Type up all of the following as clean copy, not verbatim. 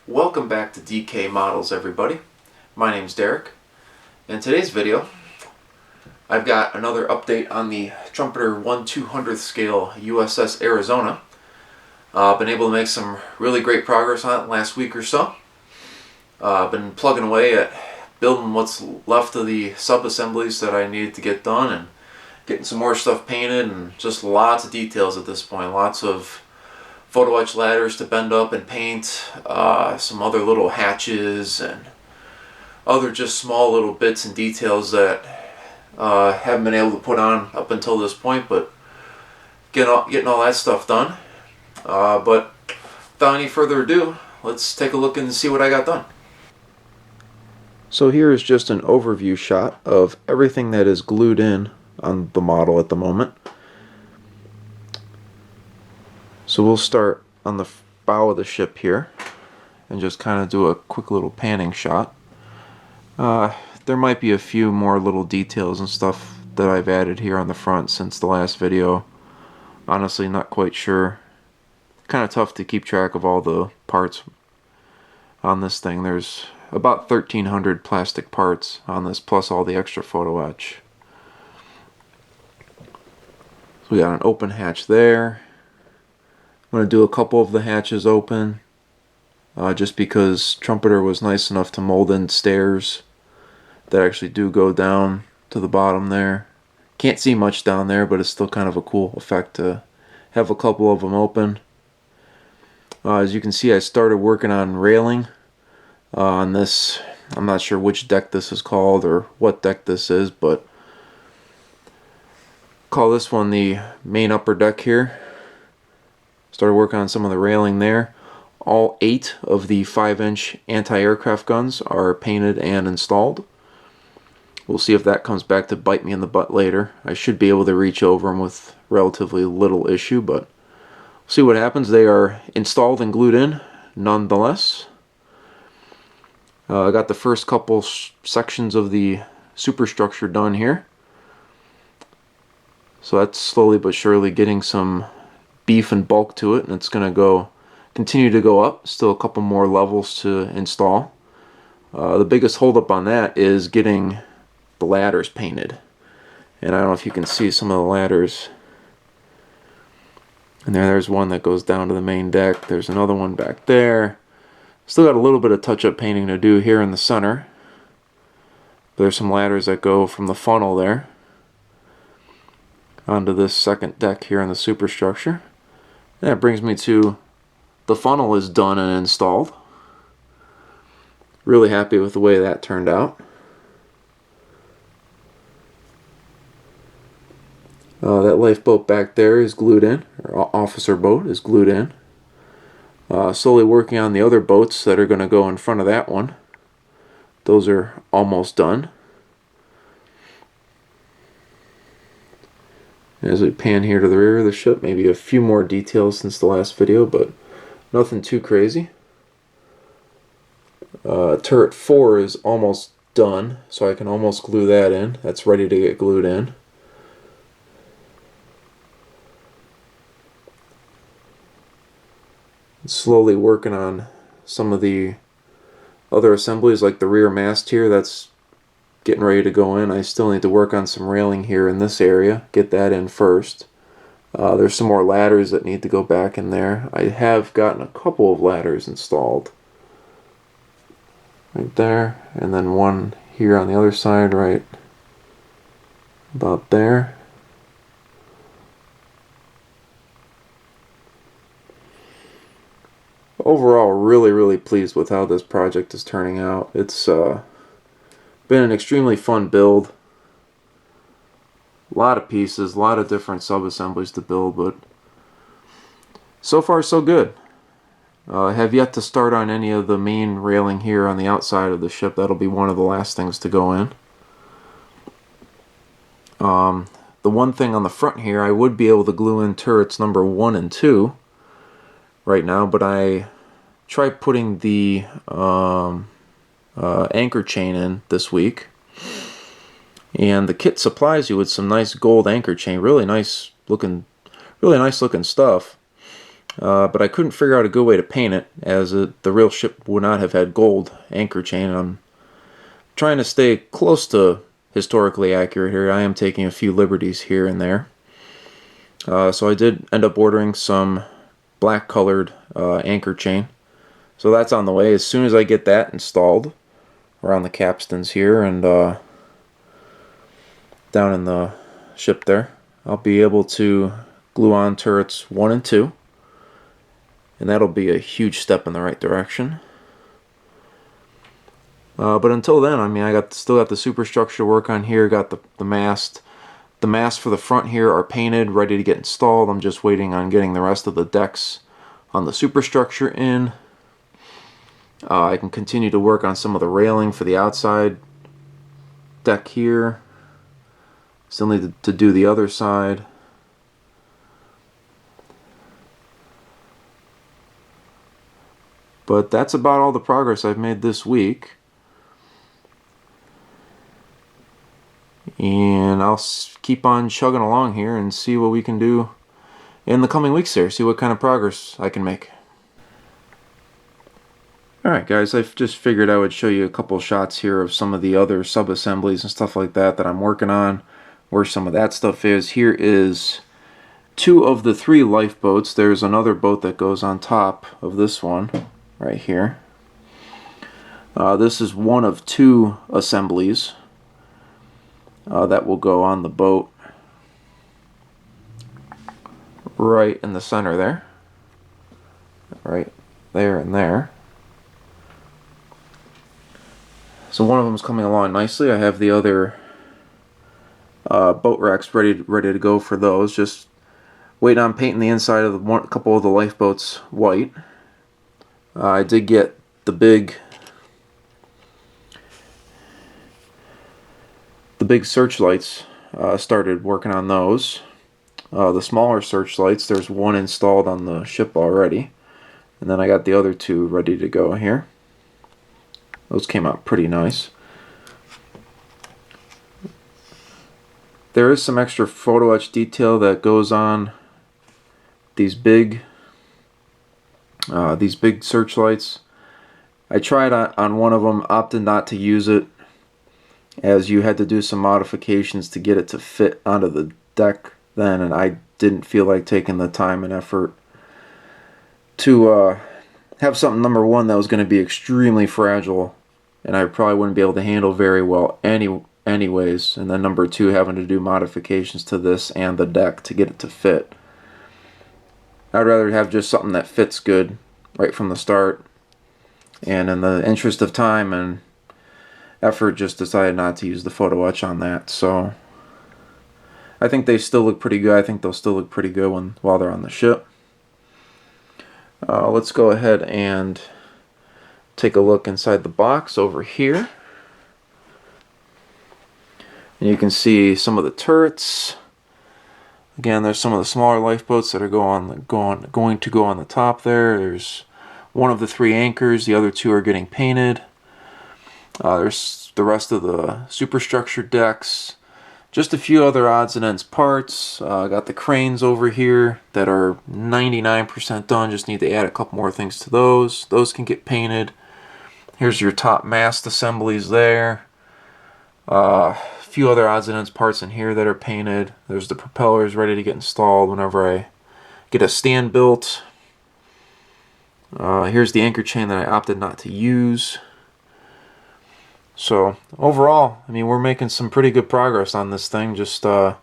Welcome back to DK Models, everybody. My name's Derek. In today's video, I've got another update on the Trumpeter 1/200th scale USS Arizona. Been able to make some really great progress on it last week or so. Been plugging away at building what's left of the sub-assemblies that I needed to get done and getting some more stuff painted, and just lots of details at this point. Lots of photo etch ladders to bend up and paint, some other little hatches and other just small little bits and details that haven't been able to put on up until this point, but getting all that stuff done. But without any further ado, let's take a look and see what I got done. So here is just an overview shot of everything that is glued in on the model at the moment. So we'll start on the bow of the ship here and just kind of do a quick little panning shot. There might be a few more little details and stuff that I've added here on the front since the last video. Honestly, not quite sure. Kind of tough to keep track of all the parts on this thing. There's about 1,300 plastic parts on this, plus all the extra photo etch. So we got an open hatch there. I'm going to do a couple of the hatches open, just because Trumpeter was nice enough to mold in stairs that actually do go down to the bottom there. Can't see much down there, but it's still kind of a cool effect to have a couple of them open. As you can see, I started working on railing on this. I'm not sure which deck this is called or what deck this is, but call this one the main upper deck here. Started working on some of the railing there. All 8 of the 5-inch anti-aircraft guns are painted and installed. We'll see if that comes back to bite me in the butt later. I should be able to reach over them with relatively little issue, but we'll see what happens. They are installed and glued in nonetheless. I got the first couple sections of the superstructure done here. So that's slowly but surely getting some beef and bulk to it, and it's going to continue to go up. Still a couple more levels to install. The biggest holdup on that is getting the ladders painted, and I don't know if you can see some of the ladders. And there's one that goes down to the main deck. There's another one back there. Still got a little bit of touch-up painting to do here in the center. There's some ladders that go from the funnel there onto this second deck here in the superstructure. That brings me to the funnel is done and installed. Really happy with the way that turned out. That lifeboat back there is glued in, or officer boat is glued in. Slowly working on the other boats that are going to go in front of that one. Those are almost done. As we pan here to the rear of the ship, maybe a few more details since the last video, but nothing too crazy. Turret 4 is almost done, so I can almost glue that in. That's ready to get glued in. Slowly working on some of the other assemblies, like the rear mast here. That's getting ready to go in. I still need to work on some railing here in this area, get that in first. There's some more ladders that need to go back in there. I have gotten a couple of ladders installed right there, and then one here on the other side right about there. Overall, really pleased with how this project is turning out. It's been an extremely fun build. A lot of pieces, a lot of different sub-assemblies to build, but so far so good. I have yet to start on any of the main railing here on the outside of the ship. That'll be one of the last things to go in. The one thing on the front here, I would be able to glue in turrets number 1 and 2 right now, but I tried putting the anchor chain in this week, and the kit supplies you with some nice gold anchor chain. Really nice looking stuff. but I couldn't figure out a good way to paint it, as the real ship would not have had gold anchor chain. And I'm trying to stay close to historically accurate here. I am taking a few liberties here and there. So I did end up ordering some black colored anchor chain. So that's on the way. As soon as I get that installed around the capstans here and down in the ship there, I'll be able to glue on turrets 1 and 2. And that'll be a huge step in the right direction. But until then, I mean, I still got the superstructure to work on here. Got the mast. The masts for the front here are painted, ready to get installed. I'm just waiting on getting the rest of the decks on the superstructure in. I can continue to work on some of the railing for the outside deck here. Still need to do the other side. But that's about all the progress I've made this week. And I'll keep on chugging along here and see what we can do in the coming weeks here. See what kind of progress I can make. Alright guys, I've just figured I would show you a couple shots here of some of the other sub-assemblies and stuff like that I'm working on. Where some of that stuff is. Here is 2 of the 3 lifeboats. There's another boat that goes on top of this one right here. This is 1 of 2 assemblies that will go on the boat right in the center there. Right there and there. So one of them is coming along nicely. I have the other boat racks ready to go for those. Just waiting on painting the inside of a couple of the lifeboats white. I did get the big searchlights. Started working on those. The smaller searchlights, there's 1 installed on the ship already, and then I got the other 2 ready to go here. Those came out pretty nice. There is some extra photo etch detail that goes on these big searchlights. I tried on one of them, opted not to use it, as you had to do some modifications to get it to fit onto the deck then, and I didn't feel like taking the time and effort to have something, number one, that was going to be extremely fragile and I probably wouldn't be able to handle very well anyways, and then number 2, having to do modifications to this and the deck to get it to fit. I'd rather have just something that fits good right from the start, and in the interest of time and effort, just decided not to use the photo etch on that. So I think they still look pretty good. I think they'll still look pretty good while they're on the ship. Let's go ahead and take a look inside the box over here. And you can see some of the turrets. Again, there's some of the smaller lifeboats that are going to go on the top there. There's 1 of the 3 anchors. The other 2 are getting painted. There's the rest of the superstructure decks. Just a few other odds and ends parts. Got the cranes over here that are 99% done. Just need to add a couple more things to those. Those can get painted. Here's your top mast assemblies there. A few other odds and ends parts in here that are painted. There's the propellers ready to get installed whenever I get a stand built. Here's the anchor chain that I opted not to use. So overall, I mean, we're making some pretty good progress on this thing. Just got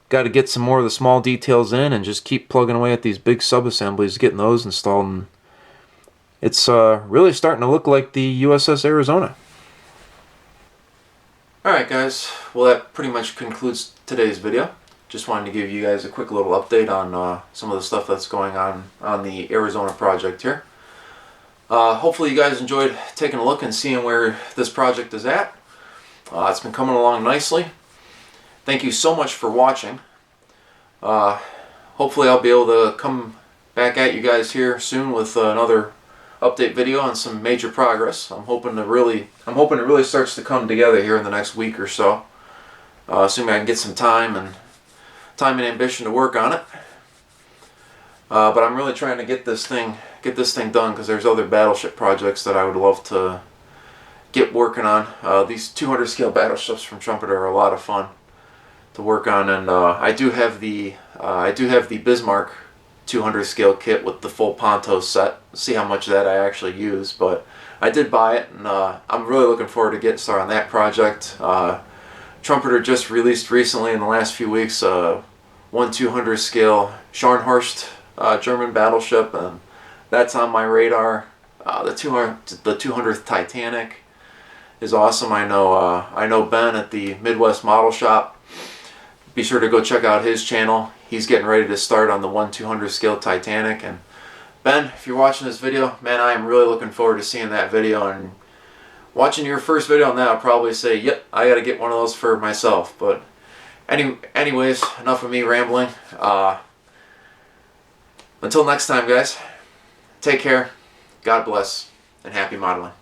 to get some more of the small details in and just keep plugging away at these big sub-assemblies, getting those installed. And it's really starting to look like the USS Arizona. Alright guys, well that pretty much concludes today's video. Just wanted to give you guys a quick little update on some of the stuff that's going on the Arizona project here. Hopefully you guys enjoyed taking a look and seeing where this project is at. It's been coming along nicely. Thank you so much for watching. Hopefully I'll be able to come back at you guys here soon with another update video on some major progress. I'm hoping it really starts to come together here in the next week or so. Assuming I can get some time and ambition to work on it. But I'm really trying to get this thing done because there's other battleship projects that I would love to get working on. These 200 scale battleships from Trumpeter are a lot of fun to work on, and I do have the Bismarck 200 scale kit with the full Ponto set. See how much of that I actually use, but I did buy it, and I'm really looking forward to getting started on that project. Trumpeter just released recently in the last few weeks 1/200 scale Scharnhorst German battleship, and that's on my radar. The 200th Titanic is awesome. I know Ben at the Midwest Model Shop. Be sure to go check out his channel. He's getting ready to start on the 1/200 scale Titanic. And Ben, if you're watching this video, man, I am really looking forward to seeing that video. And watching your first video on that, I'll probably say, yep, I got to get one of those for myself. But anyways, enough of me rambling. Until next time, guys, take care, God bless, and happy modeling.